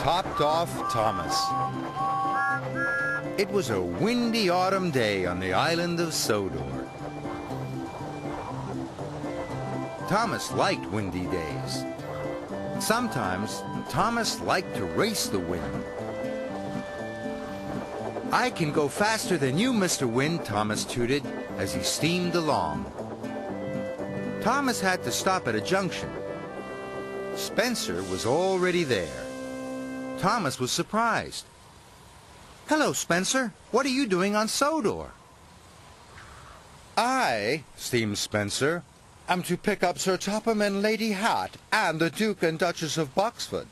topped off Thomas. It was a windy autumn day on the island of Sodor. Thomas liked windy days. Sometimes Thomas liked to race the wind. "I can go faster than you, Mr. Wind," Thomas tooted as he steamed along. Thomas had to stop at a junction. Spencer was already there. Thomas was surprised. "Hello, Spencer. What are you doing on Sodor?" "I," steamed Spencer, "am to pick up Sir Topham and Lady Hat and the Duke and Duchess of Boxford.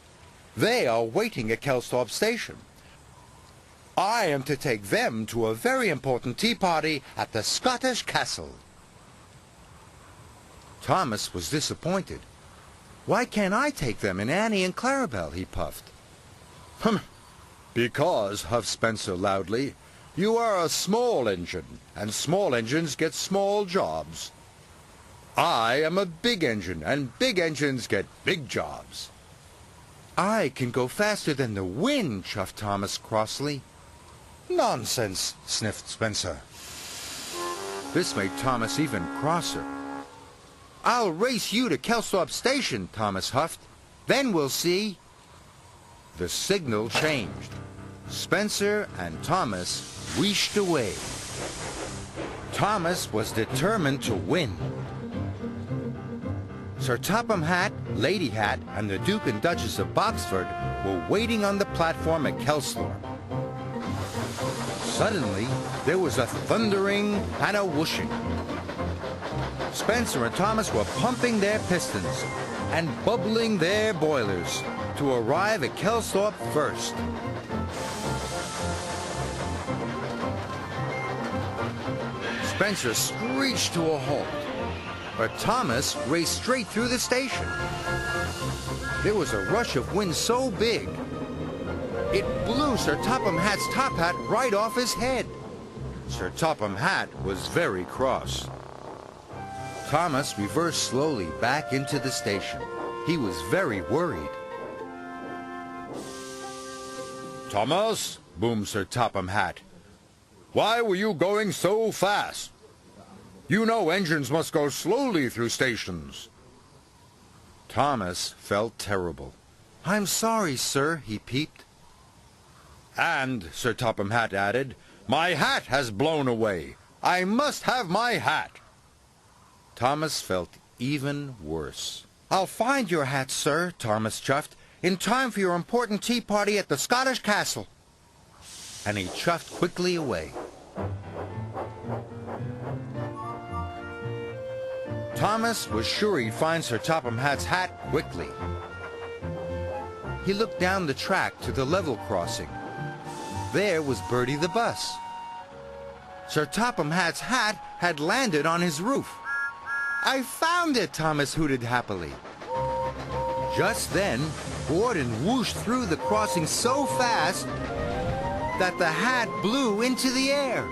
They are waiting at Kelsthorpe Station. I am to take them to a very important tea party at the Scottish castle." Thomas was disappointed. "Why can't I take them in Annie and Clarabelle?" he puffed. "Because," huffed Spencer loudly, "you are a small engine, and small engines get small jobs. I am a big engine, and big engines get big jobs." "I can go faster than the wind," chuffed Thomas crossly. "Nonsense," sniffed Spencer. This made Thomas even crosser. "I'll race you to Kelsthorpe Station," Thomas huffed. "Then we'll see." The signal changed. Spencer and Thomas wheeshed away. Thomas was determined to win. Sir Topham Hatt, Lady Hat, and the Duke and Duchess of Boxford were waiting on the platform at Kelsthorpe. Suddenly, there was a thundering and a whooshing. Spencer and Thomas were pumping their pistons and bubbling their boilers to arrive at Kelsthorpe first. Spencer screeched to a halt, but Thomas raced straight through the station. There was a rush of wind so big, it blew Sir Topham Hatt's top hat right off his head. Sir Topham Hatt was very cross. Thomas reversed slowly back into the station. He was very worried. "Thomas," boomed Sir Topham Hatt, "why were you going so fast? You know engines must go slowly through stations." Thomas felt terrible. "I'm sorry, sir," he peeped. "And," Sir Topham Hatt added, "my hat has blown away. I must have my hat." Thomas felt even worse. "I'll find your hat, sir," Thomas chuffed, "in time for your important tea party at the Scottish castle." And he chuffed quickly away. Thomas was sure he'd find Sir Topham Hatt's hat quickly. He looked down the track to the level crossing. There was Bertie the bus. Sir Topham Hatt's hat had landed on his roof. "I found it," Thomas hooted happily. Just then, Gordon whooshed through the crossing so fast that the hat blew into the air.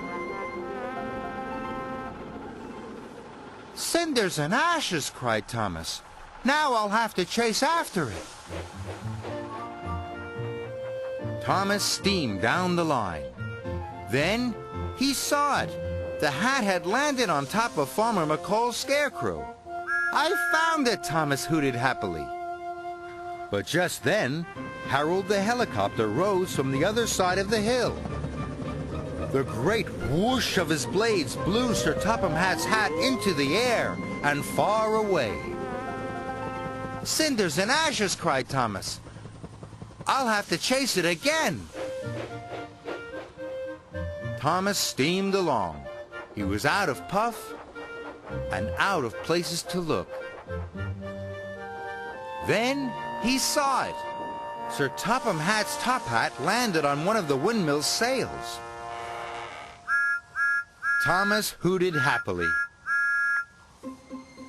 "Cinders and ashes!" cried Thomas. "Now I'll have to chase after it." Thomas steamed down the line. Then he saw it. The hat had landed on top of Farmer McColl's scarecrow. "I found it!" Thomas hooted happily. But just then, Harold the helicopter rose from the other side of the hill. The great whoosh of his blades blew Sir Topham Hatt's hat into the air and far away. "Cinders and ashes!" cried Thomas. "I'll have to chase it again." Thomas steamed along. He was out of puff and out of places to look. Then he saw it. Sir Topham Hatt's top hat landed on one of the windmill's sails. Thomas hooted happily.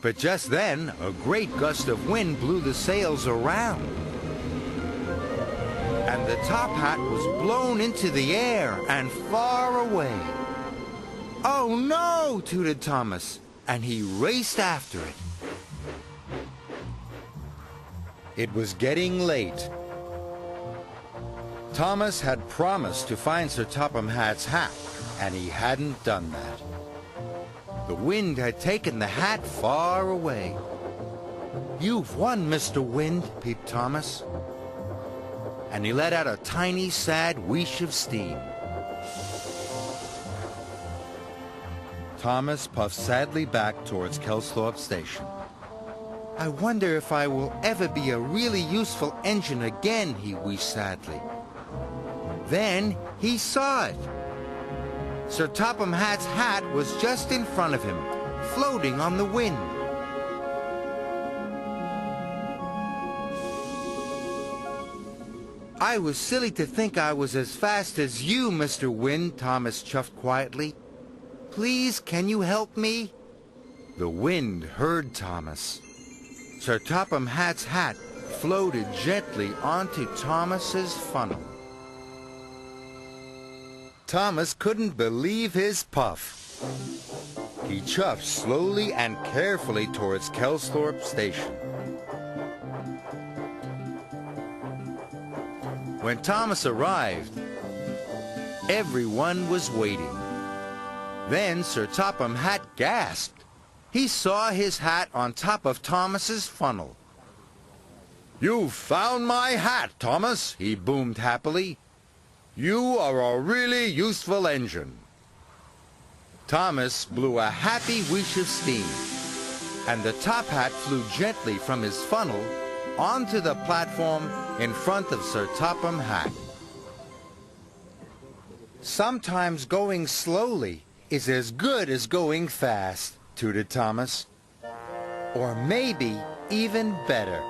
But just then, a great gust of wind blew the sails around. And the top hat was blown into the air and far away. "Oh no!" tooted Thomas, and he raced after it. It was getting late. Thomas had promised to find Sir Topham Hatt's hat, and he hadn't done that. The wind had taken the hat far away. "You've won, Mr. Wind," peeped Thomas. And he let out a tiny, sad wheesh of steam. Thomas puffed sadly back towards Kelsthorpe Station. "I wonder if I will ever be a really useful engine again," he wheezed sadly. Then he saw it. Sir Topham Hatt's hat was just in front of him, floating on the wind. "I was silly to think I was as fast as you, Mr. Wind," Thomas chuffed quietly. "Please, can you help me?" The wind heard Thomas. Sir Topham Hatt's hat floated gently onto Thomas's funnel. Thomas couldn't believe his puff. He chuffed slowly and carefully towards Kelsthorpe Station. When Thomas arrived, everyone was waiting. Then Sir Topham Hatt gasped. He saw his hat on top of Thomas's funnel. "You've found my hat, Thomas," he boomed happily. "You are a really useful engine." Thomas blew a happy wheesh of steam, and the top hat flew gently from his funnel onto the platform in front of Sir Topham Hatt. "Sometimes going slowly is as good as going fast," tooted Thomas. "Or maybe even better."